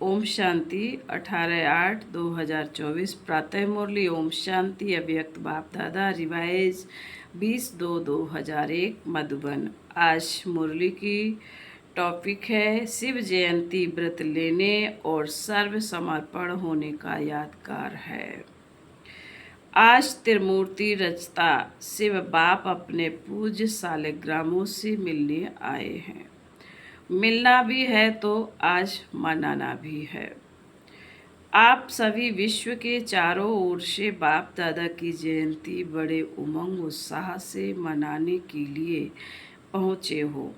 ओम शांति 18/8/2024 प्रातः मुरली। ओम शांति। अव्यक्त बाप दादा रिवाइज 20/2/2001 मधुबन। आज मुरली की टॉपिक है शिव जयंती व्रत लेने और सर्व समर्पण होने का यादगार है। आज त्रिमूर्ति रचता शिव बाप अपने पूज्य सालिग्रामों से मिलने आए हैं। मिलना भी है तो आज मनाना भी है। आप सभी विश्व के चारों ओर से बाप दादा की जयंती बड़े उमंग उत्साह से मनाने के लिए पहुँचे हो।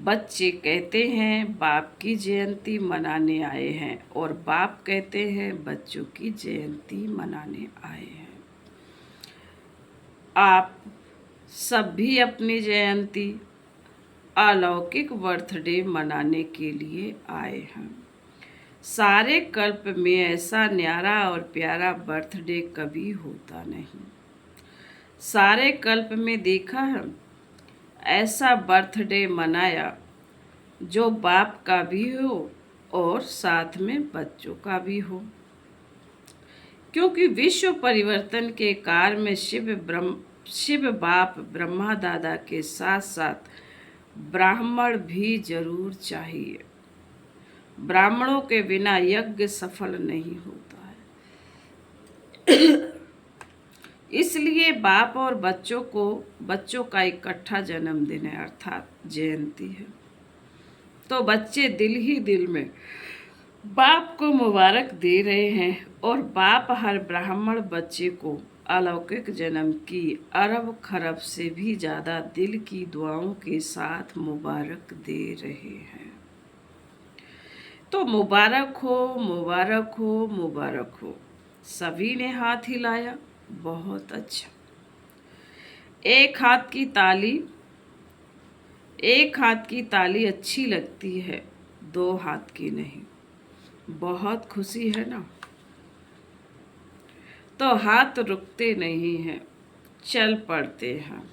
बच्चे कहते हैं बाप की जयंती मनाने आए हैं और बाप कहते हैं बच्चों की जयंती मनाने आए हैं। आप सब भी अपनी जयंती अलौकिक बर्थडे मनाने के लिए आए हैं। सारे कल्प में ऐसा न्यारा और प्यारा बर्थडे कभी होता नहीं। सारे कल्प में देखा है ऐसा बर्थडे मनाया जो बाप का भी हो और साथ में बच्चों का भी हो, क्योंकि विश्व परिवर्तन के कार्य में शिव बाप ब्रह्मा दादा के साथ साथ ब्राह्मण भी जरूर चाहिए। ब्राह्मणों के बिना यज्ञ सफल नहीं होता है। इसलिए बाप और बच्चों का इकट्ठा जन्मदिन है, अर्थात जयंती है। तो बच्चे दिल ही दिल में बाप को मुबारक दे रहे हैं और बाप हर ब्राह्मण बच्चे को अलौकिक जन्म की अरब खरब से भी ज़्यादा दिल की दुआओं के साथ मुबारक दे रहे हैं। तो मुबारक हो, मुबारक हो, मुबारक हो। सभी ने हाथ हिलाया, बहुत अच्छा। एक हाथ की ताली अच्छी लगती है, दो हाथ की नहीं। बहुत खुशी है ना। तो हाथ रुकते नहीं हैं, चल पड़ते हैं।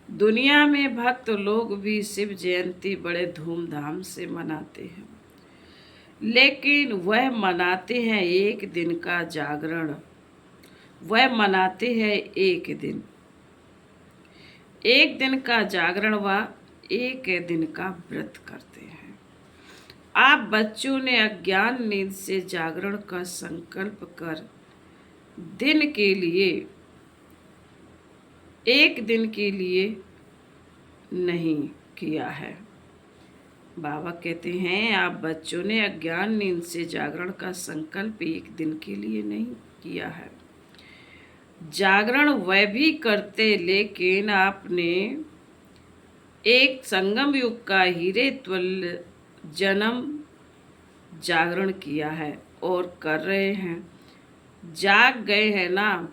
दुनिया में भक्त लोग भी शिव जयंती बड़े धूमधाम से मनाते हैं, लेकिन वह मनाते हैं एक दिन का जागरण। वह मनाते हैं एक दिन का जागरण व एक दिन का व्रत करते हैं। आप बच्चों ने अज्ञान नींद से जागरण का संकल्प कर एक दिन के लिए नहीं किया है। बाबा कहते हैं आप बच्चों ने अज्ञान नींद से जागरण का संकल्प एक दिन के लिए नहीं किया है। जागरण वह भी करते, लेकिन आपने एक संगम युग का हीरे तुल्य जन्म जागरण किया है और कर रहे हैं। जाग गए हैं ना,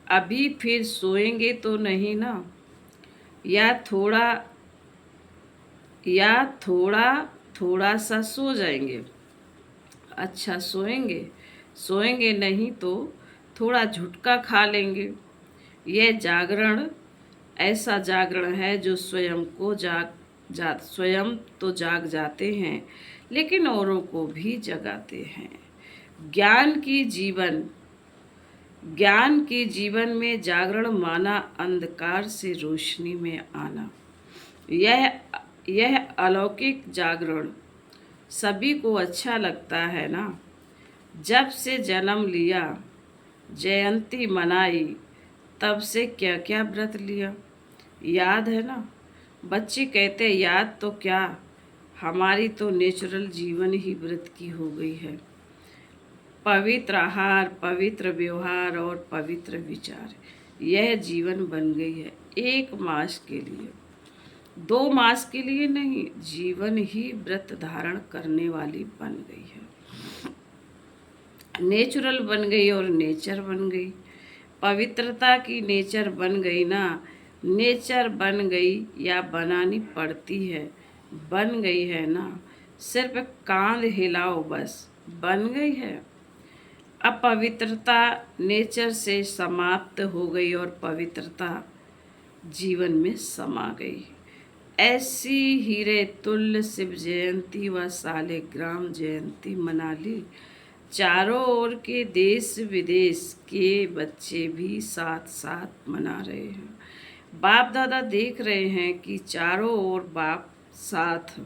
अभी फिर सोएंगे तो नहीं ना। या थोड़ा सा सो जाएंगे। अच्छा, सोएंगे नहीं तो थोड़ा झुटका खा लेंगे। यह जागरण ऐसा जागरण है जो स्वयं तो जाग जाते हैं, लेकिन औरों को भी जगाते हैं। ज्ञान की जीवन में जागरण माना अंधकार से रोशनी में आना। यह अलौकिक जागरण सभी को अच्छा लगता है ना। जब से जन्म लिया, जयंती मनाई, तब से क्या क्या व्रत लिया याद है ना। बच्चे कहते याद तो क्या, हमारी तो नेचुरल जीवन ही व्रत की हो गई है। पवित्र आहार, पवित्र व्यवहार और पवित्र विचार, यह जीवन बन गई है। 1 मास के लिए, 2 मास के लिए नहीं, जीवन ही व्रत धारण करने वाली बन गई है। नेचुरल बन गई और नेचर बन गई। पवित्रता की नेचर बन गई ना। नेचर बन गई या बनानी पड़ती है, बन गई है ना। सिर्फ कांध हिलाओ बस, बन गई है। अपवित्रता नेचर से समाप्त हो गई और पवित्रता जीवन में समा गई। ऐसी हीरे तुल्य शिव जयंती व सालिग्राम जयंती मना ली। चारों ओर के देश विदेश के बच्चे भी साथ साथ मना रहे हैं। बाप दादा देख रहे हैं कि चारों ओर बाप साथ,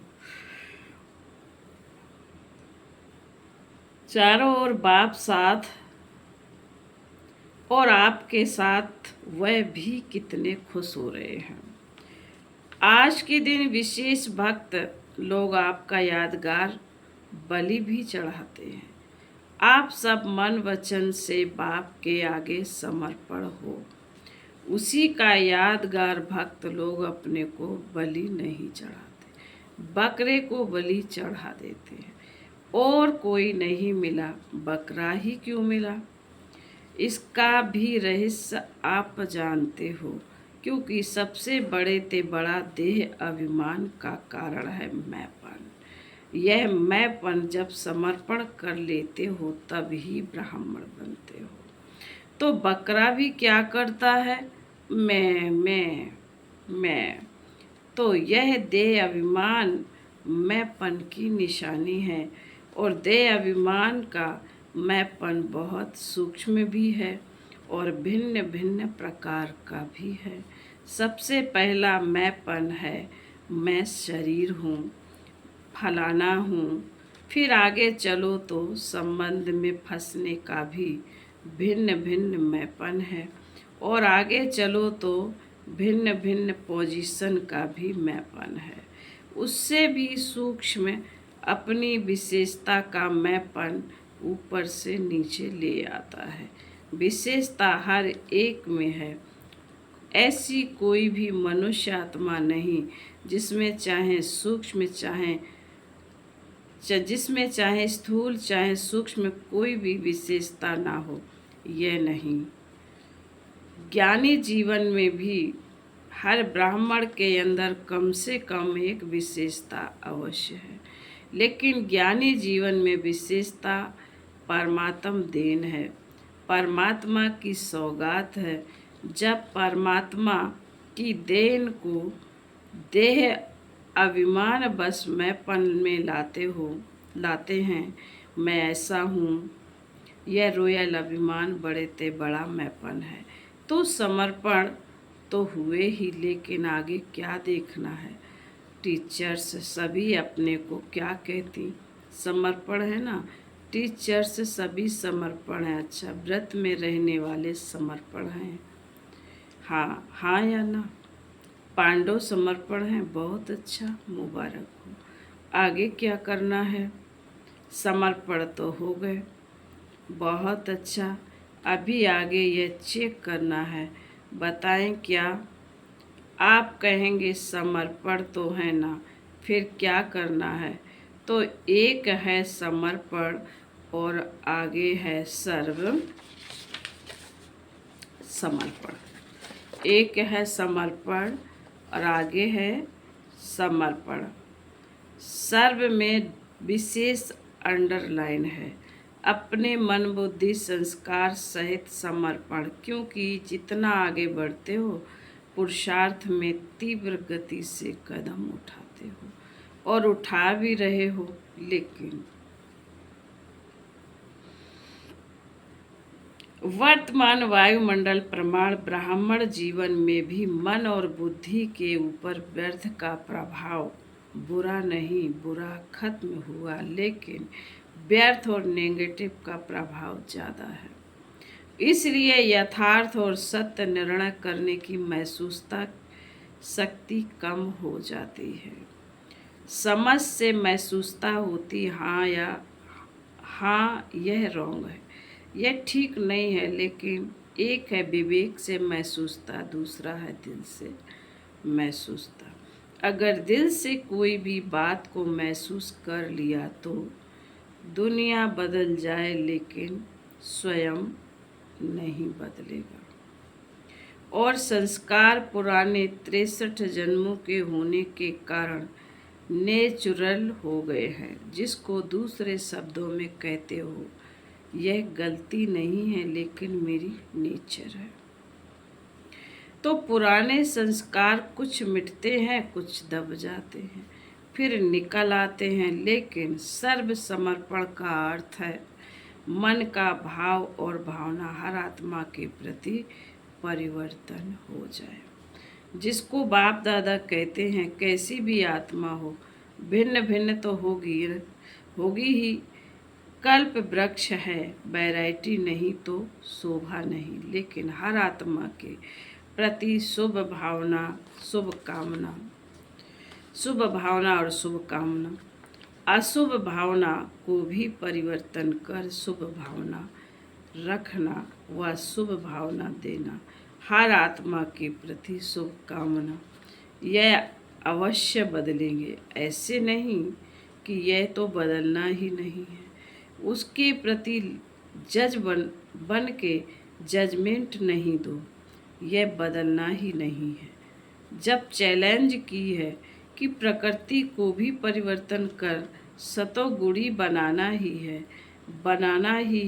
चारों ओर बाप साथ और आपके साथ वह भी कितने खुश हो रहे हैं। आज के दिन विशेष भक्त लोग आपका यादगार बलि भी चढ़ाते हैं। आप सब मन वचन से बाप के आगे समर्पण हो। उसी का यादगार भक्त लोग अपने को बलि नहीं चढ़ाते, बकरे को बलि चढ़ा देते हैं। और कोई नहीं मिला, बकरा ही क्यों मिला? इसका भी रहस्य आप जानते हो, क्योंकि सबसे बड़े ते बड़ा देह अभिमान का कारण है मैंपन। यह मैंपन जब समर्पण कर लेते हो तब ही ब्राह्मण बनते हो। तो बकरा भी क्या करता है? मैं। तो यह देह अभिमान मैंपन की निशानी है। और देह अभिमान का मैंपन बहुत सूक्ष्म भी है और भिन्न भिन्न प्रकार का भी है। सबसे पहला मैंपन है मैं शरीर हूँ, फलाना हूँ। फिर आगे चलो तो संबंध में फंसने का भी भिन्न भिन्न मैंपन है। और आगे चलो तो भिन्न भिन्न पोजीशन का भी मैंपन है। उससे भी सूक्ष्म अपनी विशेषता का मैंपन ऊपर से नीचे ले आता है। विशेषता हर एक में है। ऐसी कोई भी मनुष्य आत्मा नहीं जिसमें चाहे सूक्ष्म जिसमें चाहे स्थूल चाहे सूक्ष्म कोई भी विशेषता ना हो। यह नहीं। ज्ञानी जीवन में भी हर ब्राह्मण के अंदर कम से कम एक विशेषता अवश्य है। लेकिन ज्ञानी जीवन में विशेषता परमात्म देन है, परमात्मा की सौगात है। जब परमात्मा की देन को देह अभिमान बस मैंपन में लाते हैं, मैं ऐसा हूँ, यह रोयल अभिमान बड़े ते बड़ा मैंपन है। तो समर्पण तो हुए ही, लेकिन आगे क्या देखना है? टीचर्स सभी अपने को क्या कहती? समर्पण है ना। टीचर्स सभी समर्पण है। अच्छा, व्रत में रहने वाले समर्पण हैं। हाँ हाँ या ना? पांडव समर्पण है। बहुत अच्छा, मुबारक हो। आगे क्या करना है? समर्पण तो हो गए, बहुत अच्छा। अभी आगे यह चेक करना है। बताएं क्या? आप कहेंगे समर्पण तो है ना, फिर क्या करना है? तो एक है समर्पण और आगे है सर्व समर्पण। एक है समर्पण और आगे है समर्पण। सर्व में विशेष अंडरलाइन है, अपने मन बुद्धि संस्कार सहित समर्पण। क्योंकि जितना आगे बढ़ते हो पुरुषार्थ में तीव्र गति से कदम उठाते हो और उठा भी रहे हो, लेकिन वर्तमान वायुमंडल प्रमाण ब्राह्मण जीवन में भी मन और बुद्धि के ऊपर व्यर्थ का प्रभाव बुरा नहीं, बुरा खत्म हुआ, लेकिन व्यर्थ और नेगेटिव का प्रभाव ज़्यादा है। इसलिए यथार्थ और सत्य निर्णय करने की महसूसता शक्ति कम हो जाती है। समझ से महसूसता होती हाँ या हाँ यह रॉन्ग है, यह ठीक नहीं है। लेकिन एक है विवेक से महसूसता, दूसरा है दिल से महसूसता। अगर दिल से कोई भी बात को महसूस कर लिया तो दुनिया बदल जाए, लेकिन स्वयं नहीं बदलेगा। और संस्कार पुराने 63 जन्मों के होने के कारण नेचुरल हो गए हैं। जिसको दूसरे शब्दों में कहते हो, यह गलती नहीं है, लेकिन मेरी नेचर है। तो पुराने संस्कार कुछ मिटते हैं, कुछ दब जाते हैं, फिर निकल आते हैं। लेकिन सर्व समर्पण का अर्थ है मन का भाव और भावना हर आत्मा के प्रति परिवर्तन हो जाए। जिसको बाप दादा कहते हैं कैसी भी आत्मा हो, भिन्न भिन्न तो होगी ही। कल्प वृक्ष है, वैरायटी नहीं तो शोभा नहीं। लेकिन हर आत्मा के प्रति शुभ भावना और शुभ कामना, अशुभ भावना को भी परिवर्तन कर शुभ भावना रखना व शुभ भावना देना, हर आत्मा के प्रति शुभ कामना। यह अवश्य बदलेंगे, ऐसे नहीं कि यह तो बदलना ही नहीं है। उसके प्रति जज बन के जजमेंट नहीं दो, यह बदलना ही नहीं है। जब चैलेंज की है कि प्रकृति को भी परिवर्तन कर सतोगुणी बनाना ही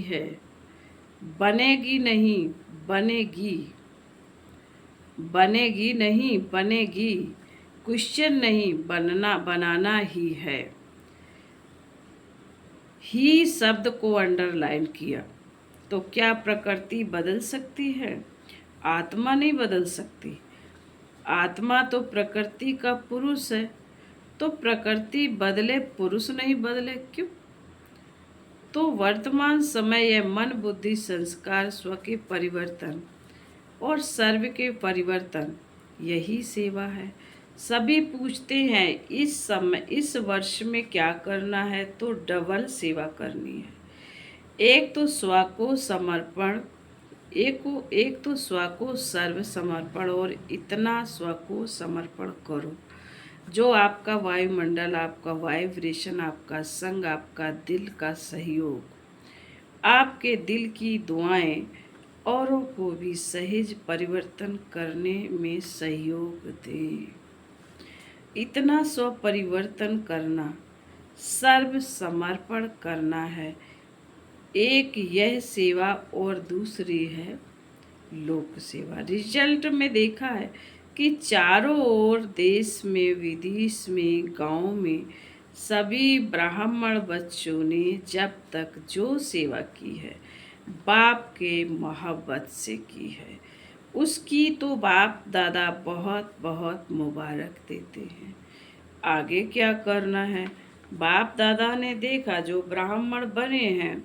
है, बनेगी नहीं बनेगी, क्वेश्चन नहीं, बनाना ही है। ही शब्द को अंडरलाइन किया। तो क्या प्रकृति बदल सकती है? आत्मा नहीं बदल सकती। आत्मा तो प्रकृति का पुरुष है, तो प्रकृति बदले पुरुष नहीं बदले क्यों? तो वर्तमान समय यह मन बुद्धि संस्कार स्व के परिवर्तन और सर्व के परिवर्तन, यही सेवा है। सभी पूछते हैं इस वर्ष में क्या करना है, तो डबल सेवा करनी है। एक तो स्व को समर्पण, एक तो स्व को सर्व समर्पण, और इतना स्व को समर्पण करो जो आपका वायुमंडल, आपका वाइब्रेशन, आपका संग, आपका दिल का सहयोग, आपके दिल की दुआएं औरों को भी सहज परिवर्तन करने में सहयोग दें। इतना स्व परिवर्तन करना, सर्व समर्पण करना है। एक यह सेवा और दूसरी है लोक सेवा। रिजल्ट में देखा है कि चारों ओर, देश में, विदेश में, गांव में, सभी ब्राह्मण बच्चों ने जब तक जो सेवा की है बाप के मोहब्बत से की है, उसकी तो बाप दादा बहुत बहुत मुबारक देते हैं। आगे क्या करना है? बाप दादा ने देखा जो ब्राह्मण बने हैं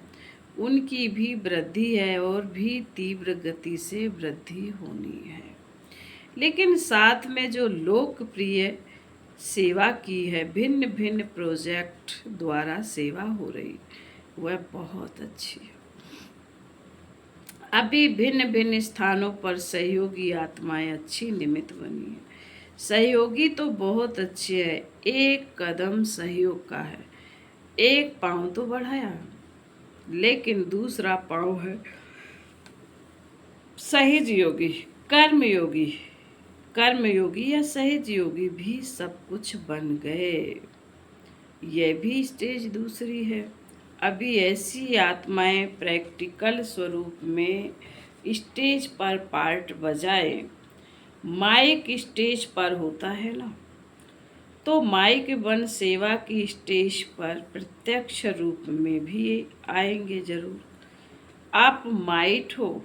उनकी भी वृद्धि है और भी तीव्र गति से वृद्धि होनी है। लेकिन साथ में जो लोकप्रिय सेवा की है, भिन्न भिन्न प्रोजेक्ट द्वारा सेवा हो रही, वह बहुत अच्छी है। अभी भिन्न भिन्न स्थानों पर सहयोगी आत्माएं अच्छी निमित्त बनी है। सहयोगी तो बहुत अच्छे है। एक कदम सहयोग का है, एक पाँव तो बढ़ाया, लेकिन दूसरा पाँव है सहज योगी, कर्मयोगी या सहज योगी भी सब कुछ बन गए। यह भी स्टेज दूसरी है। अभी ऐसी आत्माएं प्रैक्टिकल स्वरूप में स्टेज पर पार्ट बजाए। माइक स्टेज पर होता है ना, तो माइक बन सेवा की स्टेज पर प्रत्यक्ष रूप में भी आएंगे जरूर। आप माइट हो,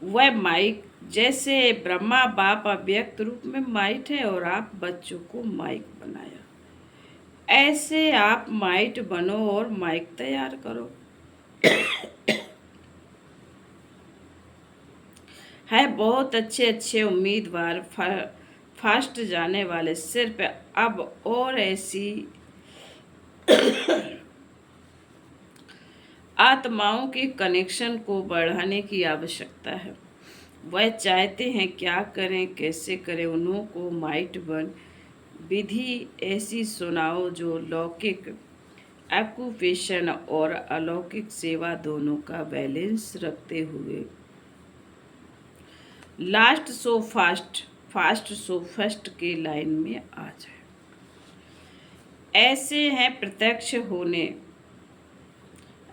वह माइक जैसे ब्रह्मा बाप अव्यक्त रूप में माइट है और आप बच्चों को माइक बनाया, ऐसे आप माइट बनो और माइक तैयार करो। है बहुत अच्छे अच्छे उम्मीदवार, फास्ट जाने वाले, सिर्फ अब और ऐसी आत्माओं के कनेक्शन को बढ़ाने की आवश्यकता है। वह चाहते हैं क्या करें, कैसे करें। उन्हों को माइट बन विधि ऐसी सुनाओ जो लौकिक ऑक्यूपेशन और अलौकिक सेवा दोनों का बैलेंस रखते हुए last so fast so first के लाइन में आ जाए। ऐसे हैं प्रत्यक्ष होने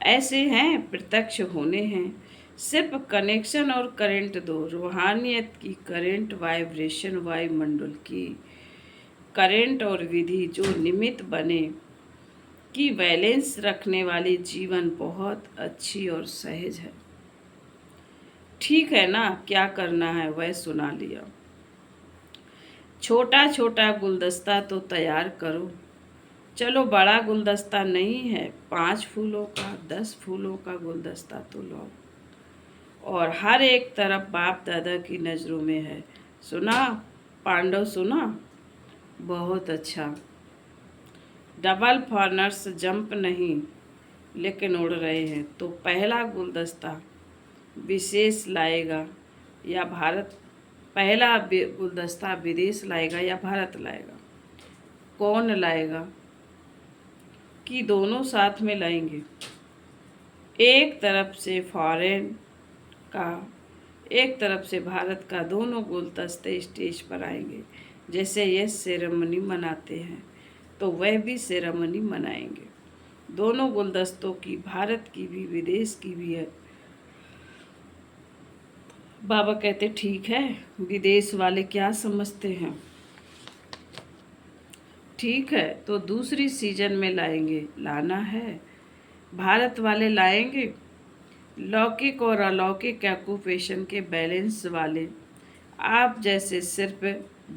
ऐसे हैं, प्रत्यक्ष होने हैं। सिर्फ कनेक्शन और करंट दो, रूहानियत की करंट, वाइब्रेशन वायुमंडल की करंट और विधि जो निमित्त बने कि बैलेंस रखने वाली जीवन बहुत अच्छी और सहज है। ठीक है ना, क्या करना है वह सुना लिया। छोटा छोटा गुलदस्ता तो तैयार करो। चलो बड़ा गुलदस्ता नहीं है, 5 फूलों का 10 फूलों का गुलदस्ता तो लो। और हर एक तरफ बाप दादा की नज़रों में है। सुना पांडव, सुना? बहुत अच्छा। डबल फॉर्नर्स जंप नहीं, लेकिन उड़ रहे हैं। तो पहला गुलदस्ता विशेष लाएगा या भारत, पहला गुलदस्ता विदेश लाएगा या भारत लाएगा? कौन लाएगा? कि दोनों साथ में लाएंगे? एक तरफ से फॉरेन का, एक तरफ से भारत का, दोनों गुलदस्ते स्टेज पर आएंगे। जैसे ये सेरेमनी मनाते हैं तो वह भी सेरेमनी मनाएंगे। दोनों गुलदस्तों की, भारत की भी विदेश की भी है। बाबा कहते ठीक है, विदेश वाले क्या समझते हैं। ठीक है, तो दूसरी सीजन में लाएंगे, लाना है। भारत वाले लाएंगे लौकिक और अलौकिक ऑक्यूपेशन के बैलेंस वाले। आप जैसे सिर्फ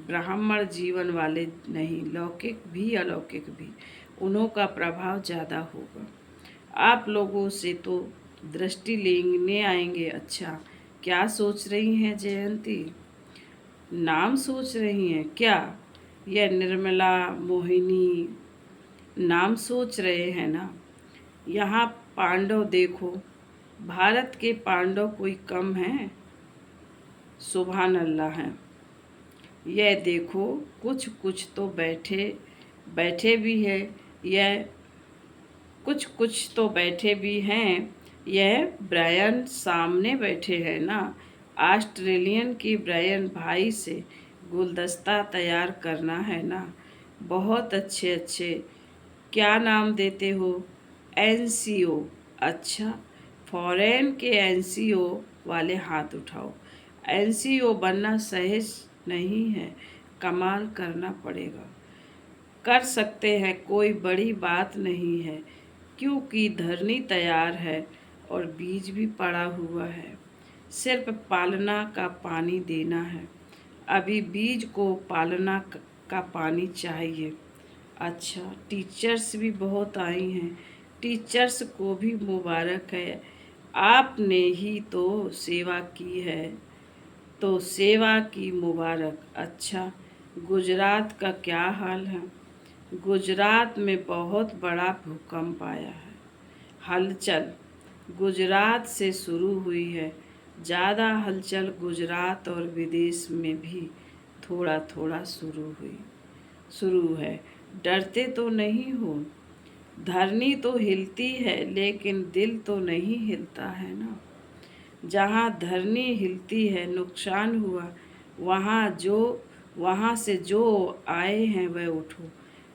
ब्राह्मण जीवन वाले नहीं, लौकिक भी अलौकिक भी, उन्हों का प्रभाव ज़्यादा होगा। आप लोगों से तो दृष्टि लेने आएंगे। अच्छा, क्या सोच रही हैं जयंती? नाम सोच रही हैं क्या? यह निर्मला, मोहिनी, नाम सोच रहे हैं ना? यहाँ पांडव देखो, भारत के पांडव कोई कम हैं? सुभान अल्लाह हैं। यह देखो, कुछ कुछ तो बैठे बैठे भी है। यह कुछ कुछ तो बैठे भी हैं। यह ब्रायन सामने बैठे हैं ना। ऑस्ट्रेलियन की ब्रायन भाई से गुलदस्ता तैयार करना है ना। बहुत अच्छे अच्छे। क्या नाम देते हो? एनसीओ। अच्छा, फॉरेन के एनसीओ वाले हाथ उठाओ। एनसीओ बनना सहज नहीं है, कमाल करना पड़ेगा। कर सकते हैं, कोई बड़ी बात नहीं है, क्योंकि धरनी तैयार है और बीज भी पड़ा हुआ है। सिर्फ पालना का पानी देना है। अभी बीज को पालना का पानी चाहिए। अच्छा, टीचर्स भी बहुत आई हैं। टीचर्स को भी मुबारक है, आपने ही तो सेवा की है, तो सेवा की मुबारक। अच्छा, गुजरात का क्या हाल है? गुजरात में बहुत बड़ा भूकंप आया है। हलचल गुजरात से शुरू हुई है। ज़्यादा हलचल गुजरात और विदेश में भी थोड़ा थोड़ा शुरू है। डरते तो नहीं हो? धरनी तो हिलती है, लेकिन दिल तो नहीं हिलता है ना। जहाँ धरनी हिलती है, नुकसान हुआ, वहाँ से जो आए हैं वह उठो।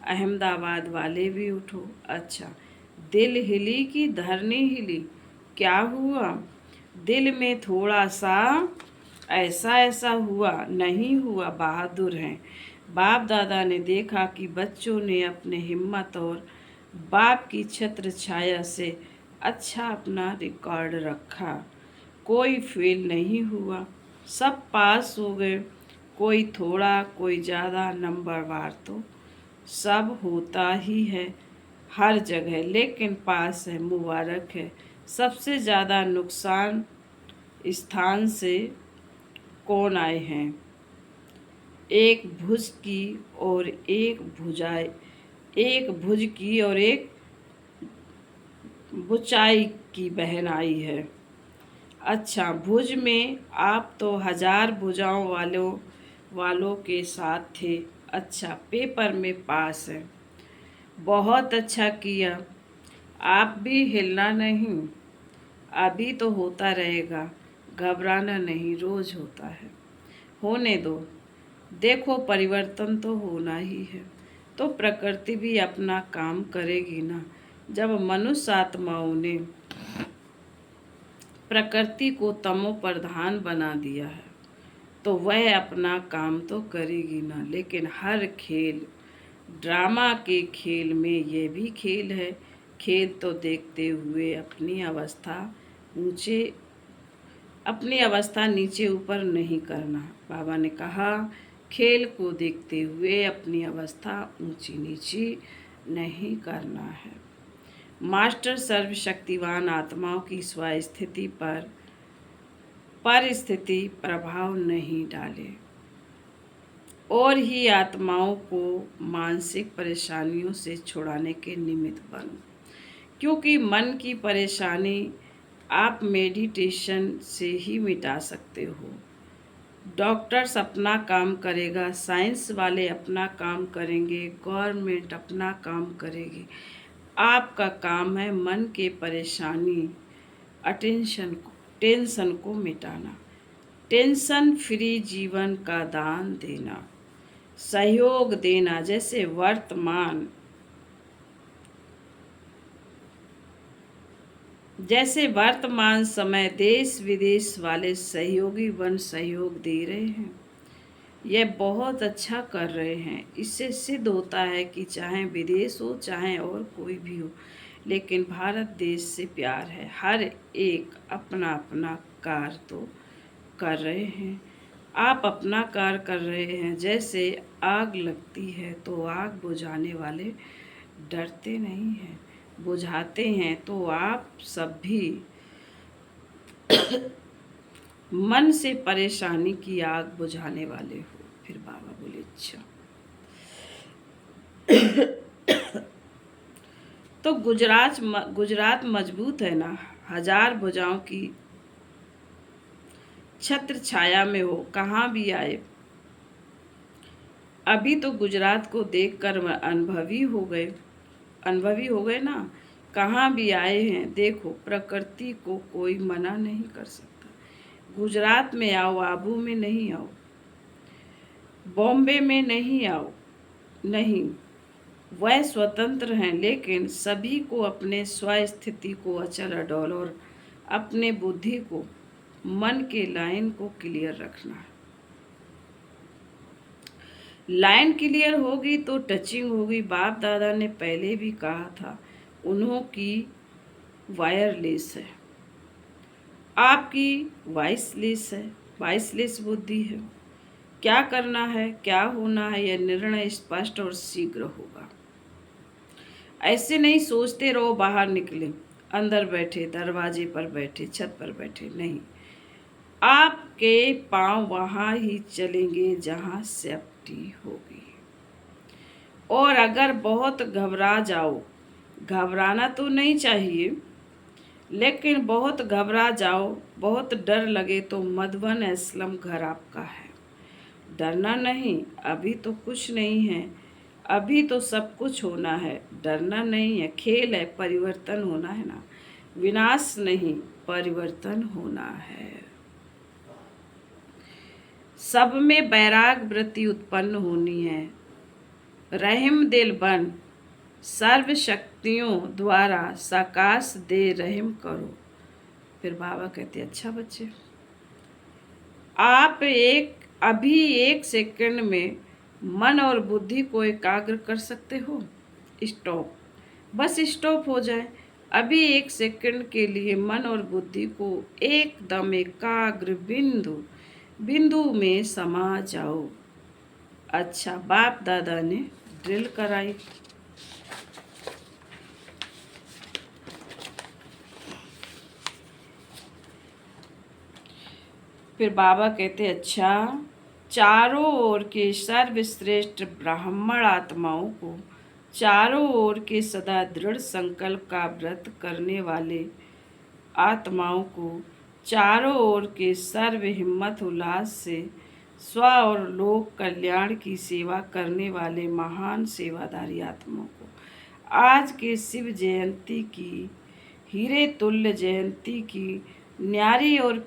अहमदाबाद वाले भी उठो। अच्छा, दिल हिली कि धरनी हिली? क्या हुआ? दिल में थोड़ा सा ऐसा ऐसा हुआ, नहीं हुआ। बहादुर हैं। बाप दादा ने देखा कि बच्चों ने अपने हिम्मत और बाप की छत्र छाया से अच्छा अपना रिकॉर्ड रखा। कोई फेल नहीं हुआ, सब पास हो गए। कोई थोड़ा, कोई ज़्यादा, नंबरवार तो सब होता ही है हर जगह, लेकिन पास है, मुबारक है। सबसे ज़्यादा नुकसान स्थान से कौन आए हैं? एक भुज की और एक भुजाई, एक भुज की और एक बुचाई की बहन आई है। अच्छा, भुज में आप तो 1000 भुजाओं वालों के साथ थे। अच्छा, पेपर में पास है। बहुत अच्छा किया। आप भी हिलना नहीं, अभी तो होता रहेगा, घबराना नहीं, रोज होता है, होने दो। देखो, परिवर्तन तो होना ही है, तो प्रकृति भी अपना काम करेगी ना। जब मनुष्य आत्माओं ने प्रकृति को तमो प्रधान बना दिया है तो वह अपना काम तो करेगी ना, लेकिन हर खेल, ड्रामा के खेल में ये भी खेल है। खेल तो देखते हुए अपनी अवस्था नीचे ऊपर नहीं करना। बाबा ने कहा खेल को देखते हुए अपनी अवस्था ऊंची नीची नहीं करना है। मास्टर सर्वशक्तिवान आत्माओं की स्वस्थिति पर परिस्थिति प्रभाव नहीं डाले और ही आत्माओं को मानसिक परेशानियों से छुड़ाने के निमित्त बनो, क्योंकि मन की परेशानी आप मेडिटेशन से ही मिटा सकते हो। डॉक्टर्स अपना काम करेगा, साइंस वाले अपना काम करेंगे, गवर्नमेंट अपना काम करेगी। आपका काम है मन के परेशानी टेंशन को मिटाना, टेंशन फ्री जीवन का दान देना, सहयोग देना। जैसे वर्तमान समय देश विदेश वाले सहयोगी वन सहयोग दे रहे हैं, यह बहुत अच्छा कर रहे हैं। इससे सिद्ध होता है कि चाहे विदेश हो चाहे और कोई भी हो, लेकिन भारत देश से प्यार है। हर एक अपना अपना कार्य तो कर रहे हैं। आप अपना कार्य कर रहे हैं। जैसे आग लगती है तो आग बुझाने वाले डरते नहीं हैं, बुझाते हैं। तो आप सब भी मन से परेशानी की आग बुझाने वाले हो। फिर बाबा बोले अच्छा। तो गुजरात मजबूत है ना, हजार भुजाओं की छत्र छाया में हो, कहाँ भी आए। अभी तो गुजरात को देखकर अनुभवी हो गए ना, कहाँ भी आए हैं। देखो प्रकृति को कोई मना नहीं कर सकता। गुजरात में आओ, आबू में नहीं आओ, बॉम्बे में नहीं आओ, नहीं, वह स्वतंत्र हैं, लेकिन सभी को अपने स्वस्थिति को अचल अडोल और अपने बुद्धि को, मन के लाइन को क्लियर रखना है। लाइन क्लियर होगी तो टचिंग होगी। बाप दादा ने पहले भी कहा था, उन्हों की वायरलेस है, आपकी वॉइसलेस बुद्धि है। क्या करना है, क्या होना है, यह निर्णय स्पष्ट और शीघ्र होगा। ऐसे नहीं सोचते रहो बाहर निकले, अंदर बैठे, दरवाजे पर बैठे, छत पर बैठे, नहीं। आपके पांव वहां ही चलेंगे जहां सेफ्टी होगी। और अगर बहुत घबरा जाओ, घबराना तो नहीं चाहिए, लेकिन बहुत घबरा जाओ, बहुत डर लगे तो मधुबन असलम घर आपका है। डरना नहीं, अभी तो कुछ नहीं है, अभी तो सब कुछ होना है। डरना नहीं है, खेल है, परिवर्तन होना है ना, विनाश नहीं, परिवर्तन होना है। सब में बैराग वृत्ति उत्पन्न होनी है। रहम दिल बन सर्व शक्तियों द्वारा साकाश दे रहम करो। फिर बाबा कहते अच्छा बच्चे, आप अभी एक सेकंड में मन और बुद्धि को एकाग्र कर सकते हो। स्टॉप, बस स्टॉप हो जाए। अभी एक सेकंड के लिए मन और बुद्धि को एकदम एकाग्र बिंदु में समा जाओ। अच्छा, बाप दादा ने ड्रिल कराई। फिर बाबा कहते अच्छा, चारों ओर के सर्वश्रेष्ठ ब्राह्मण आत्माओं को, चारों ओर के सदा दृढ़ संकल्प का व्रत करने वाले आत्माओं को, चारों ओर के सर्व हिम्मत उल्लास से स्व और लोक कल्याण की सेवा करने वाले महान सेवादारी आत्माओं को, आज के शिव जयंती की, हीरे तुल्य जयंती की न्यारी और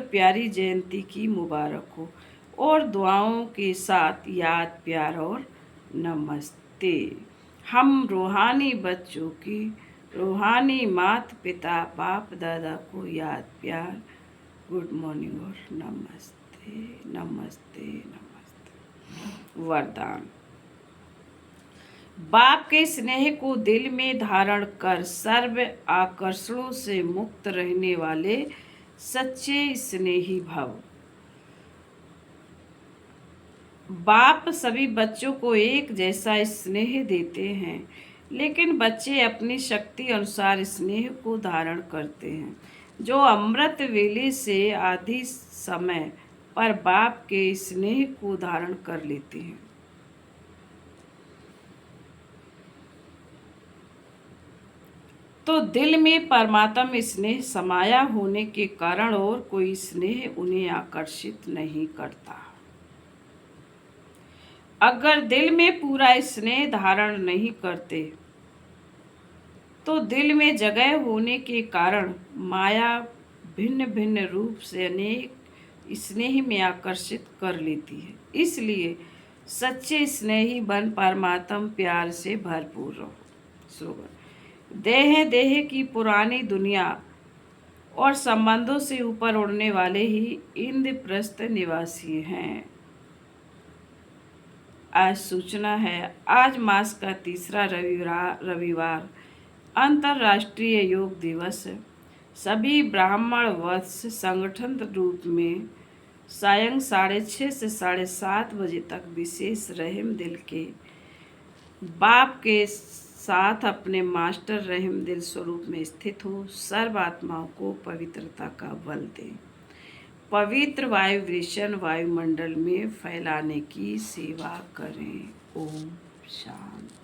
प्यारी जयंती की मुबारक हो। और दुआओं के साथ याद, प्यार और नमस्ते। हम रूहानी बच्चों की रूहानी माता पिता बाप दादा को याद प्यार। गुड मॉर्निंग और नमस्ते नमस्ते नमस्ते। वरदान। बाप के स्नेह को दिल में धारण कर सर्व आकर्षणों से मुक्त रहने वाले सच्चे स्नेही भव। बाप सभी बच्चों को एक जैसा स्नेह देते हैं, लेकिन बच्चे अपनी शक्ति अनुसार स्नेह को धारण करते हैं, जो अमृत वेले से आधी समय पर बाप के स्नेह को धारण कर लेते हैं। तो दिल में परमात्मा स्नेह समाया होने के कारण और कोई स्नेह उन्हें आकर्षित नहीं करता। अगर दिल में पूरा स्नेह धारण नहीं करते तो दिल में जगह होने के कारण माया भिन्न भिन्न रूप से अनेक स्नेह में आकर्षित कर लेती है। इसलिए सच्चे स्नेही बन परमात्मा प्यार से भरपूर रहो। स्लोगन। देह देह की पुरानी दुनिया और संबंधों से ऊपर उड़ने वाले ही इंद्रप्रस्थ निवासी हैं। आज सूचना है, आज मास का तीसरा रविवार अंतर्राष्ट्रीय योग दिवस है। सभी ब्राह्मण वत्स संगठन रूप में सायं 6:30 से 7:30 बजे तक विशेष रहम दिल के बाप के साथ अपने मास्टर रहम दिल स्वरूप में स्थित हो सर्व आत्माओं को पवित्रता का बल दें, पवित्र वाइब्रेशन वायुमंडल में फैलाने की सेवा करें। ओम शांति।